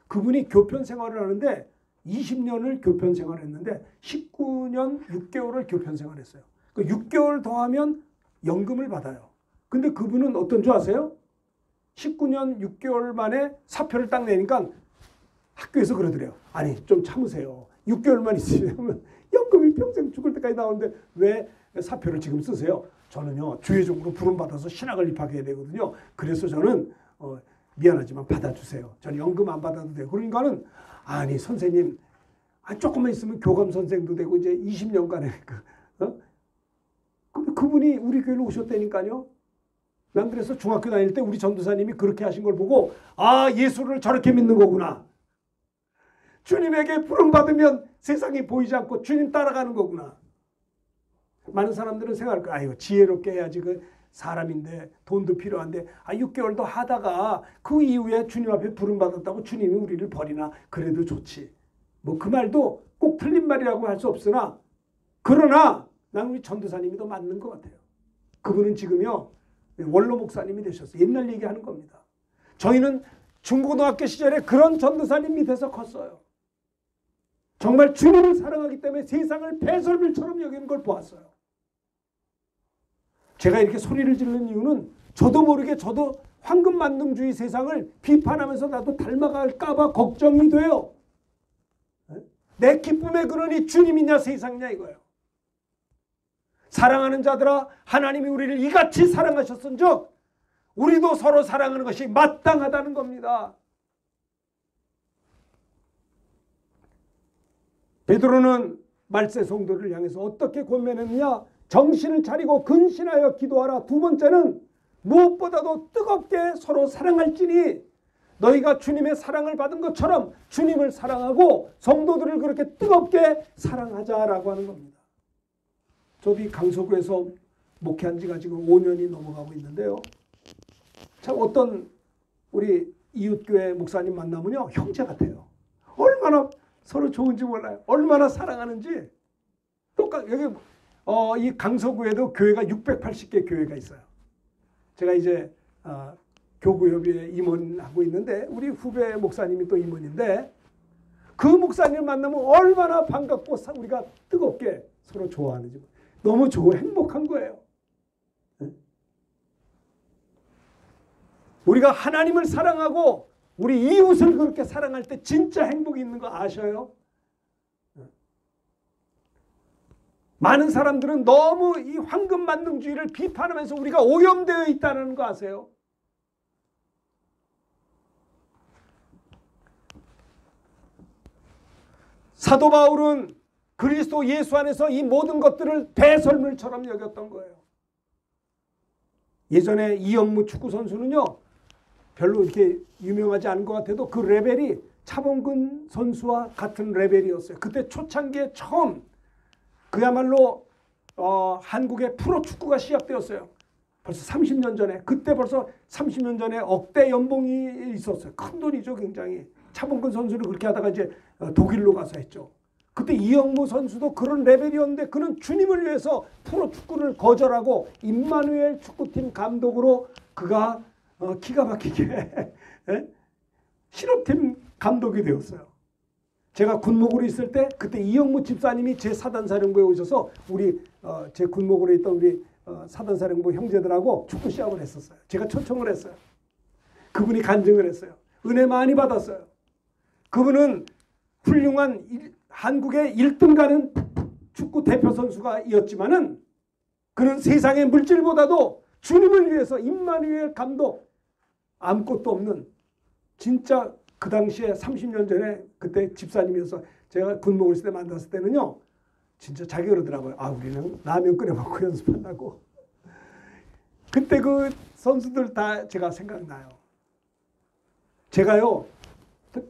그분이 교편 생활을 하는데 20년을 교편 생활했는데 19년 6개월을 교편 생활했어요. 그 6개월 더하면 연금을 받아요. 근데 그분은 어떤 줄 아세요? 19년 6개월 만에 사표를 딱 내니까 학교에서 그러더래요. 아니 좀 참으세요. 6개월만 있으면 연금이 평생 죽을 때까지 나오는데 왜 사표를 지금 쓰세요? 저는요 주의종으로 부름받아서 신학을 입학해야 되거든요. 그래서 저는 미안하지만 받아주세요. 저는 연금 안 받아도 돼요. 그러니까는 아니 선생님 조금만 있으면 교감 선생도 되고 이제 20년간에 그분이 우리 교회로 오셨다니까요. 난 그래서 중학교 다닐 때 우리 전도사님이 그렇게 하신 걸 보고 아 예수를 저렇게 믿는 거구나. 주님에게 부름받으면 세상이 보이지 않고 주님 따라가는 거구나. 많은 사람들은 생각할 거야. 아이고 지혜롭게 해야지 그 사람인데 돈도 필요한데 6개월 더 하다가 그 이후에 주님 앞에 부름받았다고 주님이 우리를 버리나 그래도 좋지. 뭐 그 말도 꼭 틀린 말이라고 할 수 없으나 그러나 난 우리 전도사님이 더 맞는 것 같아요. 그분은 지금요 원로 목사님이 되셨어요. 옛날 얘기하는 겁니다. 저희는 중고등학교 시절에 그런 전도사님 밑에서 컸어요. 정말 주님을 사랑하기 때문에 세상을 배설물처럼 여기는 걸 보았어요. 제가 이렇게 소리를 지르는 이유는 저도 모르게 저도 황금만능주의 세상을 비판하면서 나도 닮아갈까 봐 걱정이 돼요. 내 기쁨의 근원이 주님이냐 세상이냐 이거예요. 사랑하는 자들아, 하나님이 우리를 이같이 사랑하셨은즉 우리도 서로 사랑하는 것이 마땅하다는 겁니다. 베드로는 말세 성도를 향해서 어떻게 권면했느냐? 정신을 차리고 근신하여 기도하라. 두 번째는 무엇보다도 뜨겁게 서로 사랑할지니 너희가 주님의 사랑을 받은 것처럼 주님을 사랑하고 성도들을 그렇게 뜨겁게 사랑하자라고 하는 겁니다. 저도 이 강서구에서 목회한 지가 지금 5년이 넘어가고 있는데요. 참 어떤 우리 이웃교회 목사님 만나면요, 형제 같아요. 얼마나 서로 좋은지 몰라요. 얼마나 사랑하는지. 여기 이 강서구에도 교회가 680개 교회가 있어요. 제가 이제 교구협의회 임원하고 있는데 우리 후배 목사님이 또 임원인데 그 목사님을 만나면 얼마나 반갑고 우리가 뜨겁게 서로 좋아하는지 너무 행복한 거예요. 우리가 하나님을 사랑하고 우리 이웃을 그렇게 사랑할 때 진짜 행복이 있는 거 아셔요? 많은 사람들은 너무 이 황금만능주의를 비판하면서 우리가 오염되어 있다는 거 아세요? 사도 바울은 그리스도 예수 안에서 이 모든 것들을 배설물처럼 여겼던 거예요. 예전에 이영무 축구 선수는요, 별로 이렇게 유명하지 않은 것 같아도 그 레벨이 차범근 선수와 같은 레벨이었어요. 그때 초창기에 처음 그야말로 한국의 프로축구가 시작되었어요. 벌써 30년 전에. 그때 벌써 30년 전에 억대 연봉이 있었어요. 큰 돈이죠, 굉장히. 차범근 선수를 그렇게 하다가 이제 독일로 가서 했죠. 그때 이영무 선수도 그런 레벨이었는데 그는 주님을 위해서 프로축구를 거절하고 임마누엘 축구팀 감독으로 그가 기가 막히게 실업팀 감독이 되었어요. 제가 군목으로 있을 때 그때 이영무 집사님이 제 사단사령부에 오셔서 우리 제 군목으로 있던 우리 사단사령부 형제들하고 축구 시합을 했었어요. 제가 초청을 했어요. 그분이 간증을 했어요. 은혜 많이 받았어요. 그분은 훌륭한 한국의 1등 가는 축구 대표 선수가였지만은 그는 세상의 물질보다도 주님을 위해서 임마누엘 감독 아무것도 없는 진짜 그 당시에 30년 전에 그때 집사님이어서 제가 군목을 있을 때 만났을 때는요. 진짜 자기 그러더라고요. 우리는 라면 끓여 먹고 연습한다고. 그때 그 선수들 다 제가 생각나요. 제가요.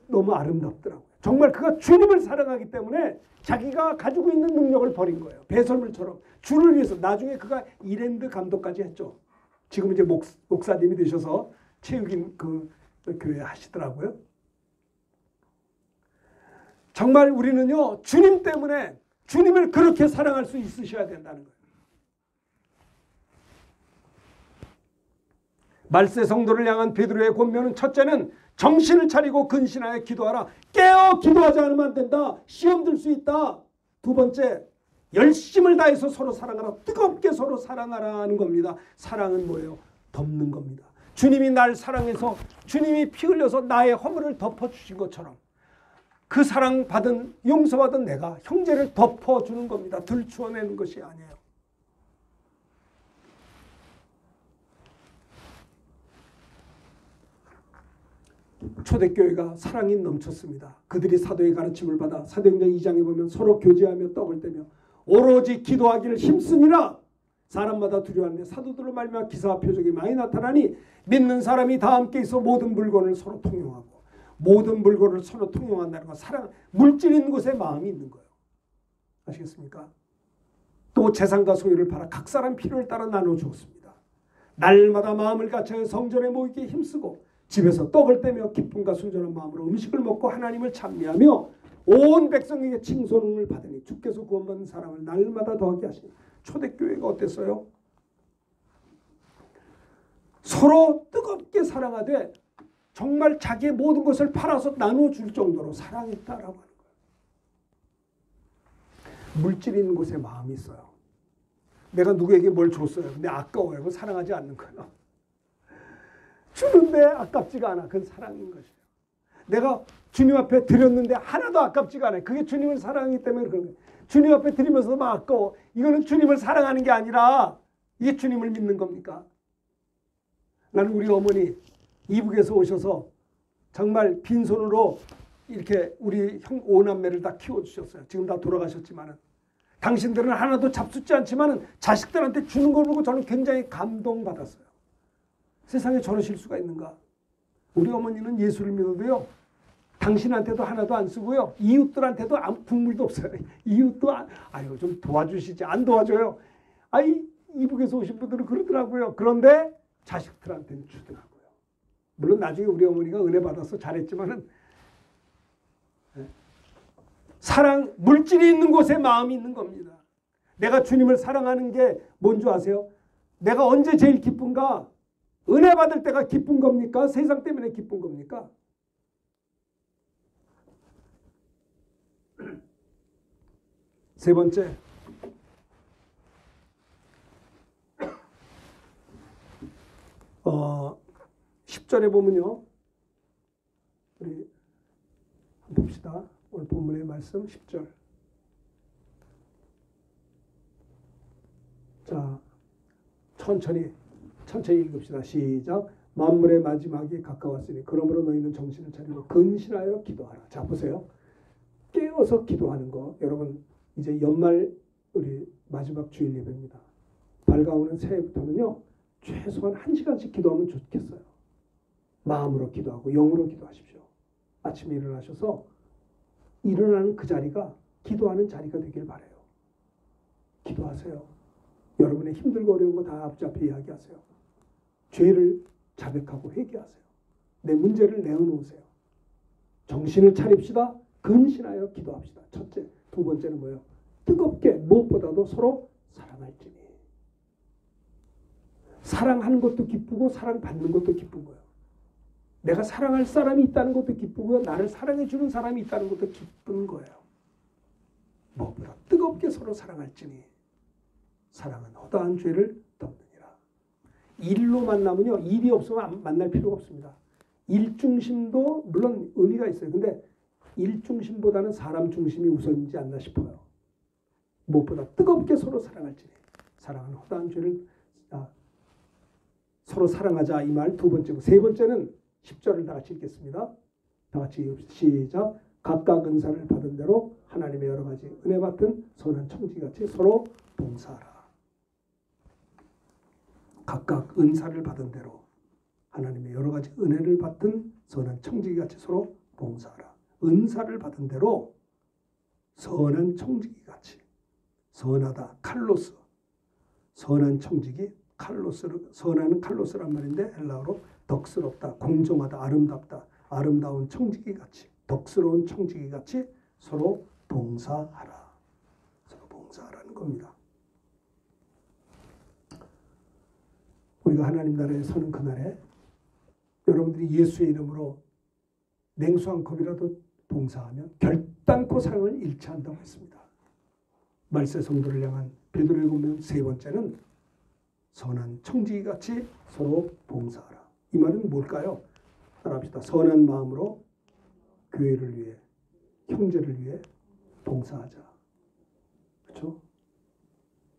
너무 아름답더라고요. 정말 그가 주님을 사랑하기 때문에 자기가 가지고 있는 능력을 버린 거예요. 배설물처럼. 주를 위해서. 나중에 그가 이랜드 감독까지 했죠. 지금 이제 목사님이 되셔서 체육인 그 교회 하시더라고요. 정말 우리는요. 주님 때문에 주님을 그렇게 사랑할 수 있으셔야 된다는 거예요. 말세 성도를 향한 베드로의 권면은 첫째는 정신을 차리고 근신하여 기도하라. 깨어 기도하지 않으면 안 된다. 시험 들 수 있다. 두 번째, 열심을 다해서 서로 사랑하라. 뜨겁게 서로 사랑하라는 겁니다. 사랑은 뭐예요? 덮는 겁니다. 주님이 날 사랑해서 주님이 피 흘려서 나의 허물을 덮어주신 것처럼 그 사랑받은 용서받은 내가 형제를 덮어주는 겁니다. 들추어내는 것이 아니에요. 초대교회가 사랑이 넘쳤습니다. 그들이 사도의 가르침을 받아 사도행전 2장에 보면 서로 교제하며 떡을 떼며 오로지 기도하기를 힘쓰니라. 사람마다 두려워하는데 사도들로 말미암아 기사와 표적이 많이 나타나니 믿는 사람이 다 함께 있어 모든 물건을 서로 통용하고 모든 물건을 서로 통용한다는 건 사랑, 물질 있는 곳에 마음이 있는 거예요. 아시겠습니까? 또 재산과 소유를 팔아 각 사람 필요를 따라 나눠 주었습니다. 날마다 마음을 갖춰 성전에 모이기에 힘쓰고 집에서 떡을 떼며 기쁨과 순전한 마음으로 음식을 먹고 하나님을 찬미하며 온 백성에게 칭송을 받으니 주께서 구원받는 사람을 날마다 더하게 하시니 초대교회가 어땠어요? 서로 뜨겁게 사랑하되 정말 자기의 모든 것을 팔아서 나눠줄 정도로 사랑했다라고 하는 거예요. 물질 있는 곳에 마음이 있어요. 내가 누구에게 뭘 줬어요. 근데 아까워요. 그건 사랑하지 않는 거예요. 주는데 아깝지가 않아. 그건 사랑인 것이에요. 내가 주님 앞에 드렸는데 하나도 아깝지가 않아요. 그게 주님을 사랑하기 때문에 그런 거예요. 주님 앞에 드리면서도 막 아까워. 이거는 주님을 사랑하는 게 아니라 이게 주님을 믿는 겁니까? 나는 우리 어머니 이북에서 오셔서 정말 빈손으로 이렇게 우리 형 오남매를 다 키워주셨어요. 지금 다 돌아가셨지만은. 당신들은 하나도 잡숫지 않지만은 자식들한테 주는 걸 보고 저는 굉장히 감동받았어요. 세상에 저러실 수가 있는가? 우리 어머니는 예수를 믿어도요. 당신한테도 하나도 안 쓰고요. 이웃들한테도 아무 국물도 없어요. 이웃도 아유 좀 도와주시지. 안 도와줘요. 아이 이북에서 오신 분들은 그러더라고요. 그런데 자식들한테는 주더라고요. 물론 나중에 우리 어머니가 은혜 받아서 잘했지만은 사랑, 물질이 있는 곳에 마음이 있는 겁니다. 내가 주님을 사랑하는 게 뭔지 아세요? 내가 언제 제일 기쁜가? 은혜 받을 때가 기쁜 겁니까? 세상 때문에 기쁜 겁니까? 세 번째, 어, 10절에 보면요. 우리 한번 봅시다. 오늘 본문의 말씀 10절. 자, 천천히 읽읍시다. 시작. 만물의 마지막이 가까웠으니 그러므로 너희는 정신을 차리고 근신하여 기도하라. 자, 보세요. 깨어서 기도하는 거. 여러분 이제 연말 우리 마지막 주일 예배입니다. 밝아오는 새해부터는요. 최소한 1시간씩 기도하면 좋겠어요. 마음으로 기도하고 영으로 기도하십시오. 아침에 일어나셔서 일어나는 그 자리가 기도하는 자리가 되길 바라요. 기도하세요. 여러분의 힘들고 어려운 거 다 아버지 앞에 이야기하세요. 죄를 자백하고 회개하세요. 내 문제를 내어놓으세요. 정신을 차립시다. 근신하여 기도합시다. 첫째. 두 번째는 뭐예요? 뜨겁게 무엇보다도 서로 사랑할지니. 사랑하는 것도 기쁘고 사랑받는 것도 기쁜 거예요. 내가 사랑할 사람이 있다는 것도 기쁘고요. 나를 사랑해 주는 사람이 있다는 것도 기쁜 거예요. 무엇보다 뜨겁게 서로 사랑할지니 사랑은 허다한 죄를 덮느니라. 일로 만나면요. 일이 없으면 만날 필요가 없습니다. 일중심도 물론 의미가 있어요. 근데 일중심보다는 사람 중심이 우선이지 않나 싶어요. 무엇보다 뜨겁게 서로 사랑할지니 사랑은 허다한 죄를 서로 사랑하자 이 말 두 번째고 세 번째는 10절을 다 같이 읽겠습니다. 다 같이 시작. 각각 은사를 받은 대로 하나님의 여러 가지 은혜 받은 선한 청지기같이 서로 봉사하라. 각각 은사를 받은 대로 하나님의 여러 가지 은혜를 받은 선한 청지기같이 서로 봉사하라. 은사를 받은 대로 선한 청지기같이. 선하다 칼로스. 선한 청지기 칼로스를 선한 칼로스란 말인데 헬라어로 덕스럽다, 공정하다, 아름답다, 아름다운 청지기같이 덕스러운 청지기같이 서로 봉사하라. 서로 봉사하라는 겁니다. 우리가 하나님 나라에 서는 그날에 여러분들이 예수의 이름으로 냉수 한 컵이라도 봉사하면 결단코 사랑을 잃지 않는다고 했습니다. 말세 성도를 향한 베드로의 권면 세 번째는 선한 청지기같이 서로 봉사하라. 이 말은 뭘까요? 따라합시다. 선한 마음으로 교회를 위해, 형제를 위해 봉사하자. 그렇죠?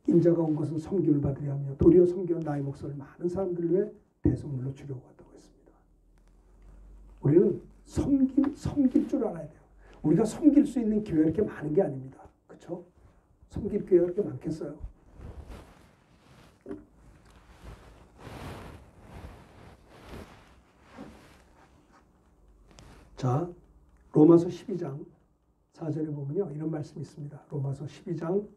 인자가 온 것은 섬김을 받으려 하며 도리어 섬겨 나의 목소리를 많은 사람들을 위해 대속물로 주려고 왔다고 했습니다. 우리는 섬길 줄 알아야 돼요. 우리가 섬길 수 있는 기회가 이렇게 많은 게 아닙니다. 그렇죠? 섬길 기회가 그렇게 많겠어요? 자, 로마서 12장 4절에 보면요. 이런 말씀이 있습니다. 로마서 12장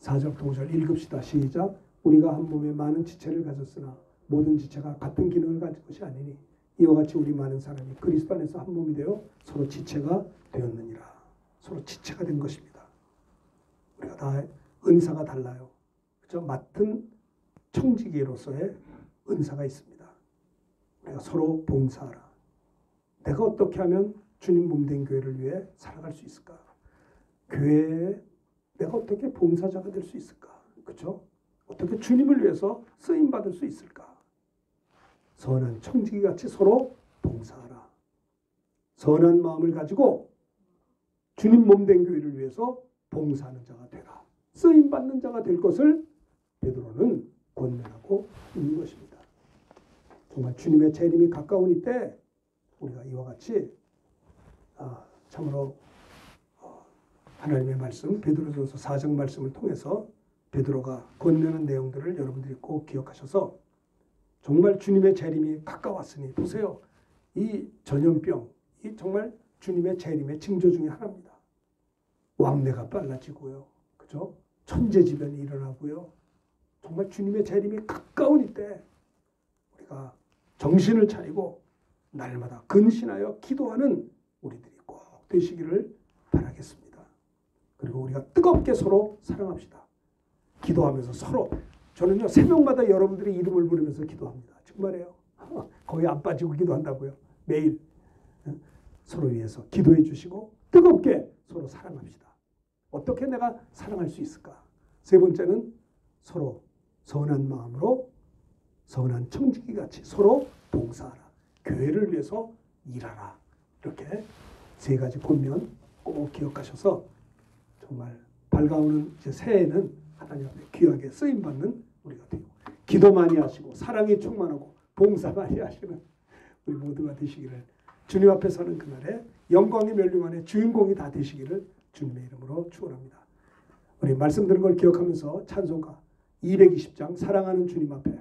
4절 5절 읽읍시다. 시작. 우리가 한 몸에 많은 지체를 가졌으나 모든 지체가 같은 기능을 가진 것이 아니니 이와 같이 우리 많은 사람이 그리스도 안에서 한 몸이 되어 서로 지체가 되었느니라. 서로 지체가 된 것입니다. 우리가 다 은사가 달라요. 그렇죠? 맡은 청지기로서의 은사가 있습니다. 우리가 서로 봉사하라. 내가 어떻게 하면 주님 몸된 교회를 위해 살아갈 수 있을까? 교회에 내가 어떻게 봉사자가 될 수 있을까? 그렇죠? 어떻게 주님을 위해서 쓰임받을 수 있을까? 선한 청지기같이 서로 봉사하라. 선한 마음을 가지고 주님 몸된 교회를 위해서 봉사하는 자가 되라. 쓰임받는 자가 될 것을 베드로는 권면하고 있는 것입니다. 정말 주님의 재림이 가까운 이때 우리가 이와 같이 참으로 하나님의 말씀 베드로전서 4장 말씀을 통해서 베드로가 권면한 내용들을 여러분들이 꼭 기억하셔서 정말 주님의 재림이 가까웠으니 보세요. 이 전염병, 이 정말 주님의 재림의 징조 중에 하나입니다. 왕래가 빨라지고요. 그죠? 천재지변이 일어나고요. 정말 주님의 재림이 가까운 이때 우리가 정신을 차리고 날마다 근신하여 기도하는 우리들이 꼭 되시기를 바라겠습니다. 그리고 우리가 뜨겁게 서로 사랑합시다. 기도하면서 서로 저는요 새벽마다 여러분들의 이름을 부르면서 기도합니다. 정말이에요. 거의 안 빠지고 기도한다고요. 매일 서로 위해서 기도해 주시고 뜨겁게 서로 사랑합시다. 어떻게 내가 사랑할 수 있을까? 세 번째는 서로 선한 마음으로 선한 청지기같이 서로 봉사하라. 교회를 위해서 일하라. 이렇게 세 가지 권면 꼭 기억하셔서 정말 밝아오는 이제 새해에는 하나님 앞에 귀하게 쓰임받는 우리가 되고 기도 많이 하시고 사랑이 충만하고 봉사 많이 하시는 우리 모두가 되시기를 주님 앞에 서는 그날에 영광의 멸류관의 주인공이 다 되시기를 주님의 이름으로 축원합니다. 우리 말씀 들은 걸 기억하면서 찬송가 220장 사랑하는 주님 앞에